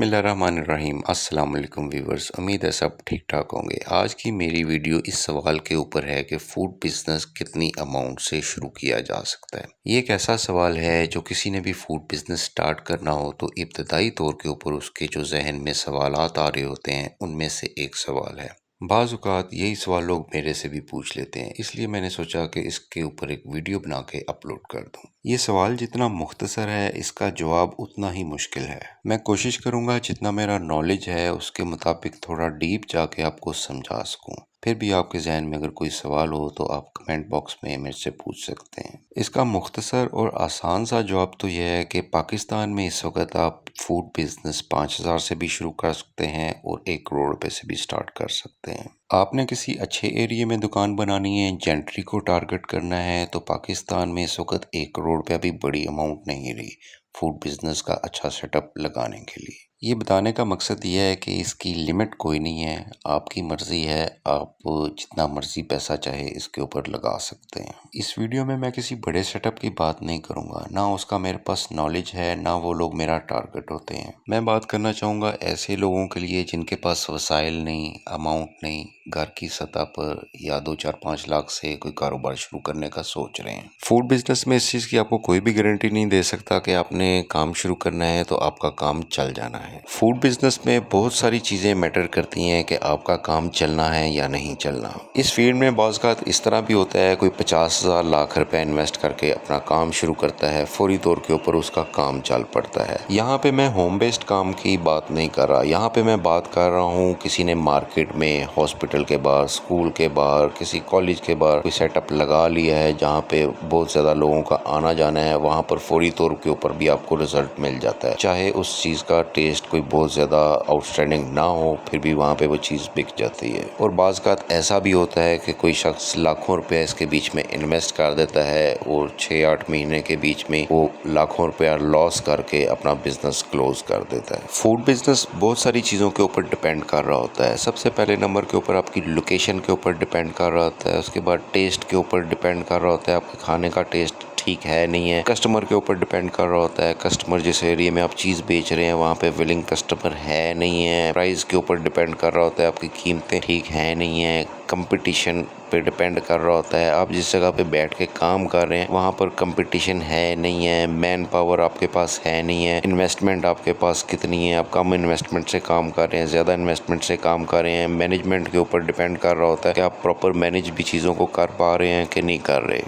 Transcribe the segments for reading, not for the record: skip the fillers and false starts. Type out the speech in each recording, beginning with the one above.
बिस्मिल्लाहिर्रहमानिर्रहीम। अस्सलाम वालेकुम व्यूअर्स, उम्मीद है सब ठीक ठाक होंगे। आज की मेरी वीडियो इस सवाल के ऊपर है कि फूड बिज़नेस कितनी अमाउंट से शुरू किया जा सकता है। ये एक ऐसा सवाल है जो किसी ने भी फूड बिज़नेस स्टार्ट करना हो तो इब्तदाई तौर के ऊपर उसके जो जहन में सवालात आ रहे होते हैं उनमें से एक सवाल है। बाज़ औक़ात यही सवाल लोग मेरे से भी पूछ लेते हैं, इसलिए मैंने सोचा कि इसके ऊपर एक वीडियो बना के अपलोड कर दूं। ये सवाल जितना मुख्तसर है इसका जवाब उतना ही मुश्किल है। मैं कोशिश करूंगा जितना मेरा नॉलेज है उसके मुताबिक थोड़ा डीप जाके आपको समझा सकूं। फिर भी आपके जहन में अगर कोई सवाल हो तो आप कमेंट बॉक्स में मेरे से पूछ सकते हैं। इसका मुख्तसर और आसान सा जवाब तो यह है कि पाकिस्तान में इस वक्त आप फूड बिज़नेस 5,000 से भी शुरू कर सकते हैं और 1 करोड़ रुपए से भी स्टार्ट कर सकते हैं। आपने किसी अच्छे एरिया में दुकान बनानी है, जेंट्री को टारगेट करना है तो पाकिस्तान में इस वक्त 1 करोड़ रुपया भी बड़ी अमाउंट नहीं रही फूड बिज़नेस का अच्छा सेटअप लगाने के लिए। ये बताने का मकसद ये है कि इसकी लिमिट कोई नहीं है, आपकी मर्ज़ी है, आप जितना मर्ज़ी पैसा चाहे इसके ऊपर लगा सकते हैं। इस वीडियो में मैं किसी बड़े सेटअप की बात नहीं करूँगा, ना उसका मेरे पास नॉलेज है, ना वो लोग मेरा टारगेट होते हैं। मैं बात करना चाहूँगा ऐसे लोगों के लिए जिनके पास वसाइल नहीं, अमाउंट नहीं, घर की सतह पर या 2-4-5 लाख से कोई कारोबार शुरू करने का सोच रहे हैं। फूड बिज़नेस में इस चीज़ की आपको कोई भी गारंटी नहीं दे सकता कि आपने काम शुरू करना है तो आपका काम चल जाना है। फूड बिज़नेस में बहुत सारी चीज़ें मैटर करती हैं कि आपका काम चलना है या नहीं चलना। इस फील्ड में बाज़ इस तरह भी होता है, कोई 50,000 लाख रुपए इन्वेस्ट करके अपना काम शुरू करता है, फौरी तौर के ऊपर उसका काम चल पड़ता है। यहाँ पे मैं होम बेस्ड काम की बात नहीं कर रहा, यहाँ पे मैं बात कर रहा हूँ किसी ने मार्केट में, हॉस्पिटल के बाहर, स्कूल के बाहर, किसी कॉलेज के बाहर कोई सेटअप लगा लिया है जहाँ पे बहुत ज़्यादा लोगों का आना जाना है, वहाँ पर फौरी तौर के ऊपर भी आपको रिजल्ट मिल जाता है। चाहे उस चीज़ का टेस्ट कोई बहुत ज़्यादा आउटस्टैंडिंग ना हो, फिर भी वहाँ पे वो चीज़ बिक जाती है। और बाज़ ऐसा भी होता है कि कोई शख्स लाखों रुपया इसके बीच में इन्वेस्ट कर देता है और 6-8 महीने के बीच में वो लाखों रुपया लॉस करके अपना बिजनेस क्लोज कर देता है। फूड बिजनेस बहुत सारी चीज़ों के ऊपर डिपेंड कर रहा होता है। सबसे पहले नंबर के ऊपर आपकी लोकेशन के ऊपर डिपेंड कर रहा होता है, उसके बाद टेस्ट के ऊपर डिपेंड कर रहा होता है, आपके खाने का टेस्ट ठीक है नहीं है, कस्टमर के ऊपर डिपेंड कर रहा होता है, कस्टमर जिस एरिया में आप चीज़ बेच रहे हैं वहाँ पे विलिंग कस्टमर है नहीं है, प्राइस के ऊपर डिपेंड कर रहा होता है, आपकी कीमतें ठीक है नहीं है, कंपटीशन पे डिपेंड कर रहा होता है, आप जिस जगह पे बैठ के काम कर रहे हैं वहाँ पर कंपटीशन है नहीं है, मैन पावर आपके पास है नहीं है, इन्वेस्टमेंट आपके पास कितनी है, आप कम इन्वेस्टमेंट से काम कर रहे हैं, ज़्यादा इन्वेस्टमेंट से काम कर रहे हैं, मैनेजमेंट के ऊपर डिपेंड कर रहा होता है कि आप प्रॉपर मैनेज भी चीज़ों को कर पा रहे हैं कि नहीं कर रहे।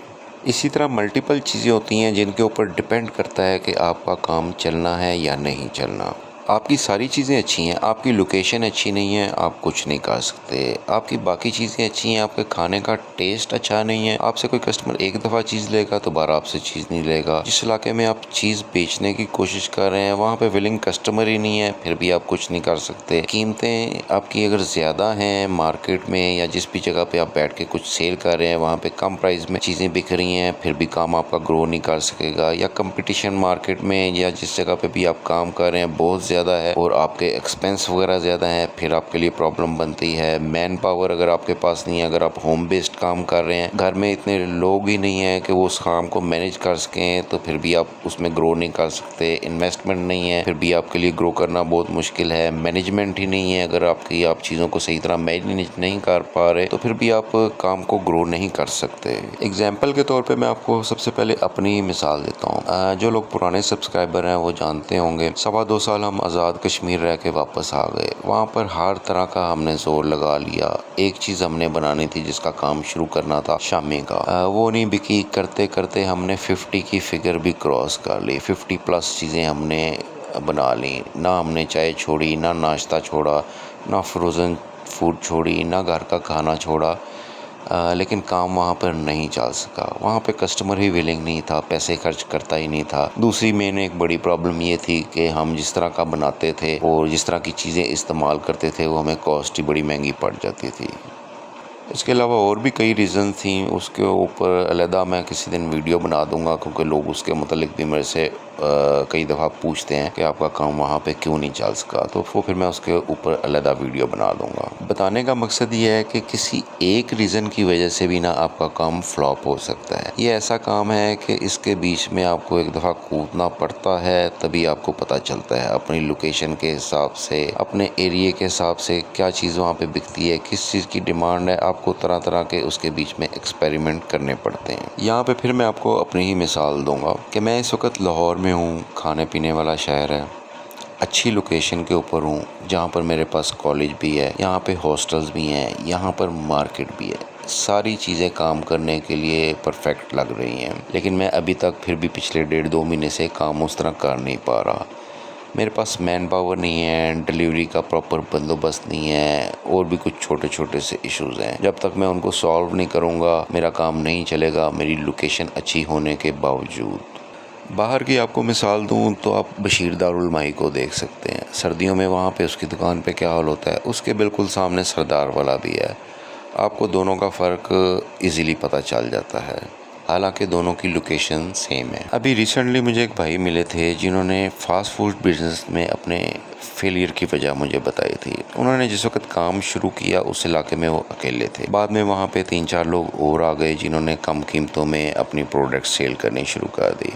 इसी तरह मल्टीपल चीज़ें होती हैं जिनके ऊपर डिपेंड करता है कि आपका काम चलना है या नहीं चलना। आपकी सारी चीज़ें अच्छी हैं, आपकी लोकेशन अच्छी नहीं है, आप कुछ नहीं कर सकते। आपकी बाकी चीज़ें अच्छी हैं, आपके खाने का टेस्ट अच्छा नहीं है, आपसे कोई कस्टमर एक दफ़ा चीज़ लेगा दोबारा आपसे चीज़ नहीं लेगा। जिस इलाके में आप चीज़ बेचने की कोशिश कर रहे हैं वहाँ पे विलिंग कस्टमर ही नहीं है, फिर भी आप कुछ नहीं कर सकते। कीमतें आपकी अगर ज़्यादा हैं मार्केट में या जिस भी जगह पे आप बैठ के कुछ सेल कर रहे हैं वहाँ पे कम प्राइस में चीज़ें बिक रही हैं, फिर भी काम आपका ग्रो नहीं कर सकेगा। या कंपटीशन मार्केट में या जिस जगह पे भी आप काम कर रहे हैं बहुत ज़्यादा है और आपके एक्सपेंस वगैरह ज़्यादा है, फिर आपके लिए प्रॉब्लम बनती है। मैन पावर अगर आपके पास नहीं है, अगर आप होम बेस्ड काम कर रहे हैं, घर में इतने लोग ही नहीं है कि वो उस काम को मैनेज कर सकें, तो फिर भी आप उसमें ग्रो नहीं कर सकते। इन्वेस्टमेंट नहीं है, फिर भी आपके लिए ग्रो करना बहुत मुश्किल है। मैनेजमेंट ही नहीं है, अगर आप चीज़ों को सही तरह मैनेज नहीं कर पा रहे तो फिर भी आप काम को ग्रो नहीं कर सकते। एग्जाम्पल के तौर पर मैं आपको सबसे पहले अपनी मिसाल देता हूँ। जो लोग पुराने सब्सक्राइबर हैं वो जानते होंगे, 2.25 साल हम आज़ाद कश्मीर रह के वापस आ गए। वहाँ पर हर तरह का हमने जोर लगा लिया। एक चीज़ हमने बनानी थी जिसका काम शुरू करना था शामी का, वो नहीं बिकी। करते करते हमने 50 की फिगर भी क्रॉस कर ली, 50+ चीज़ें हमने बना ली। ना हमने चाय छोड़ी, ना नाश्ता छोड़ा, ना फ्रोज़न फूड छोड़ी, ना घर का खाना छोड़ा, लेकिन काम वहाँ पर नहीं चल सका। वहाँ पे कस्टमर ही विलिंग नहीं था, पैसे खर्च करता ही नहीं था। दूसरी मेन एक बड़ी प्रॉब्लम ये थी कि हम जिस तरह का बनाते थे और जिस तरह की चीज़ें इस्तेमाल करते थे वो हमें कॉस्ट ही बड़ी महंगी पड़ जाती थी। इसके अलावा और भी कई रीज़न थी, उसके ऊपर अलहदा मैं किसी दिन वीडियो बना दूंगा क्योंकि लोग उसके मुतालिक भी मेरे से کئی دفعہ پوچھتے ہیں کہ آپ کا کام وہاں پہ کیوں نہیں چل سکا، تو وہ پھر میں اس کے اوپر علیحدہ ویڈیو بنا دوں گا۔ بتانے کا مقصد یہ ہے کہ کسی ایک ریزن کی وجہ سے بھی آپ کا کام فلاپ ہو سکتا ہے۔ یہ ایسا کام ہے کہ اس کے بیچ میں آپ کو ایک دفعہ کودنا پڑتا ہے، تبھی آپ کو پتہ چلتا ہے اپنی لوکیشن کے حساب سے، اپنے ایریے کے حساب سے کیا چیز وہاں پہ بکتی ہے، کس چیز کی ڈیمانڈ ہے۔ آپ کو طرح طرح کے اس کے بیچ میں ایکسپیریمنٹ کرنے پڑتے ہیں۔ یہاں پہ پھر میں آپ کو اپنی ہی مثال دوں گا کہ میں اس وقت لاہور میں ہوں، کھانے پینے والا شہر ہے، اچھی لوکیشن کے اوپر ہوں، جہاں پر میرے پاس کالج بھی ہے، یہاں پہ ہاسٹلز بھی ہیں، یہاں پر مارکیٹ بھی ہے، ساری چیزیں کام کرنے کے لیے پرفیکٹ لگ رہی ہیں، لیکن میں ابھی تک پھر بھی پچھلے 1.5-2 مہینے سے کام اس طرح کر نہیں پا رہا۔ میرے پاس مین پاور نہیں ہے، ڈیلیوری کا پراپر بندوبست نہیں ہے، اور بھی کچھ چھوٹے چھوٹے سے ایشوز ہیں۔ جب تک میں ان کو سالو نہیں کروں گا میرا کام نہیں چلے گا، میری لوکیشن اچھی ہونے کے باوجود۔ باہر کی آپ کو مثال دوں تو آپ بشیر دارالمعی کو دیکھ سکتے ہیں۔ سردیوں میں وہاں پہ اس کی دکان پہ کیا حال ہوتا ہے، اس کے بالکل سامنے سردار والا بھی ہے۔ آپ کو دونوں کا فرق ایزیلی پتہ چل جاتا ہے، حالانکہ دونوں کی لوکیشن سیم ہے۔ ابھی ریسنٹلی مجھے ایک بھائی ملے تھے جنہوں نے فاسٹ فوڈ بزنس میں اپنے فیلئر کی وجہ مجھے بتائی تھی۔ انہوں نے جس وقت کام شروع کیا اس علاقے میں وہ اکیلے تھے، بعد میں وہاں پہ 3-4 لوگ اور آ گئے جنہوں نے کم قیمتوں میں اپنی پروڈکٹ سیل کرنی شروع کر دی۔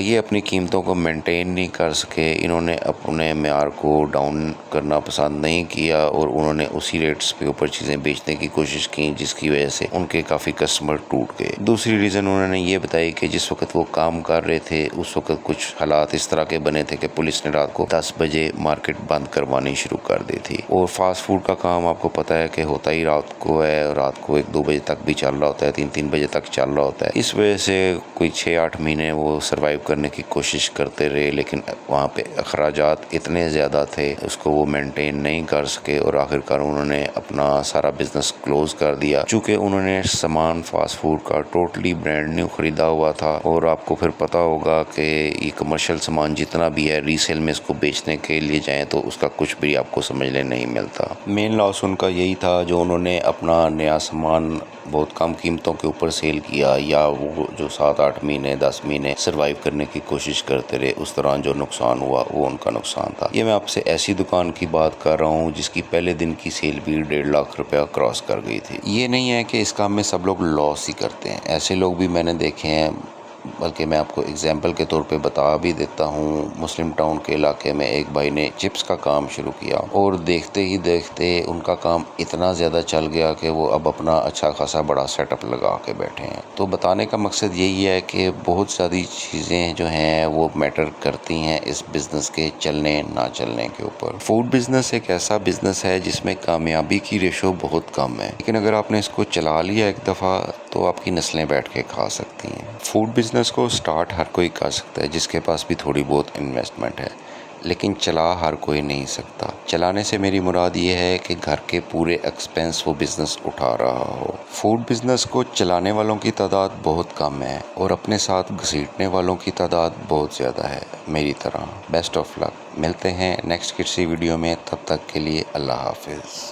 یہ اپنی قیمتوں کو مینٹین نہیں کر سکے، انہوں نے اپنے معیار کو ڈاؤن کرنا پسند نہیں کیا اور انہوں نے اسی ریٹس پہ اوپر چیزیں بیچنے کی کوشش کی، جس کی وجہ سے ان کے کافی کسٹمر ٹوٹ گئے۔ دوسری ریزن انہوں نے یہ بتائی کہ جس وقت وہ کام کر رہے تھے اس وقت کچھ حالات اس طرح کے بنے تھے کہ پولیس نے رات کو 10 بجے مارکیٹ بند کروانی شروع کر دی تھی، اور فاسٹ فوڈ کا کام آپ کو پتہ ہے کہ ہوتا ہی رات کو ہے، رات کو 1-2 بجے تک بھی چل رہا ہوتا ہے، 3-3 بجے تک چل رہا ہوتا ہے۔ اس وجہ سے کوئی 6-8 مہینے وہ سروائیو کرنے کی کوشش کرتے رہے، لیکن وہاں پہ اخراجات اتنے زیادہ تھے اس کو وہ مینٹین نہیں کر سکے، اور آخرکار انہوں نے اپنا سارا بزنس کلوز کر دیا، چونکہ انہوں نے سامان فاسٹ فوڈ کا ٹوٹلی برانڈ نیو خریدا ہوا تھا۔ اور آپ کو پھر پتہ ہوگا کہ یہ کمرشل سامان جتنا بھی ہے ریسیل میں اس کو بیچنے کے لیے جائیں تو اس کا کچھ بھی آپ کو سمجھنے نہیں ملتا۔ مین لاس ان کا یہی تھا، جو انہوں نے اپنا نیا سامان بہت کم قیمتوں کے اوپر سیل کیا، یا وہ جو 7-8 مہینے 10 مہینے سروائیو کرنے کی کوشش کرتے رہے، اس طرح جو نقصان ہوا وہ ان کا نقصان تھا۔ یہ میں آپ سے ایسی دکان کی بات کر رہا ہوں جس کی پہلے دن کی سیل بھی 1.5 لاکھ روپیہ کراس کر گئی تھی۔ یہ نہیں ہے کہ اس کام میں سب لوگ لاس ہی کرتے ہیں، ایسے لوگ بھی میں نے دیکھے ہیں، بلکہ میں آپ کو اگزامپل کے طور پہ بتا بھی دیتا ہوں۔ مسلم ٹاؤن کے علاقے میں ایک بھائی نے چپس کا کام شروع کیا، اور دیکھتے ہی دیکھتے ان کا کام اتنا زیادہ چل گیا کہ وہ اب اپنا اچھا خاصا بڑا سیٹ اپ لگا کے بیٹھے ہیں۔ تو بتانے کا مقصد یہی ہے کہ بہت ساری چیزیں جو ہیں وہ میٹر کرتی ہیں اس بزنس کے چلنے نہ چلنے کے اوپر۔ فوڈ بزنس ایک ایسا بزنس ہے جس میں کامیابی کی ریشو بہت کم ہے، لیکن اگر آپ نے اس کو چلا لیا ایک دفعہ تو آپ کی نسلیں بیٹھ کے کھا سکتی ہیں۔ فوڈ بزنس کو سٹارٹ ہر کوئی کر سکتا ہے جس کے پاس بھی تھوڑی بہت انویسٹمنٹ ہے، لیکن چلا ہر کوئی نہیں سکتا۔ چلانے سے میری مراد یہ ہے کہ گھر کے پورے ایکسپینس وہ بزنس اٹھا رہا ہو۔ فوڈ بزنس کو چلانے والوں کی تعداد بہت کم ہے، اور اپنے ساتھ گھسیٹنے والوں کی تعداد بہت زیادہ ہے، میری طرح۔ بیسٹ آف لک۔ ملتے ہیں نیکسٹ کسی ویڈیو میں، تب تک کے لیے اللہ حافظ۔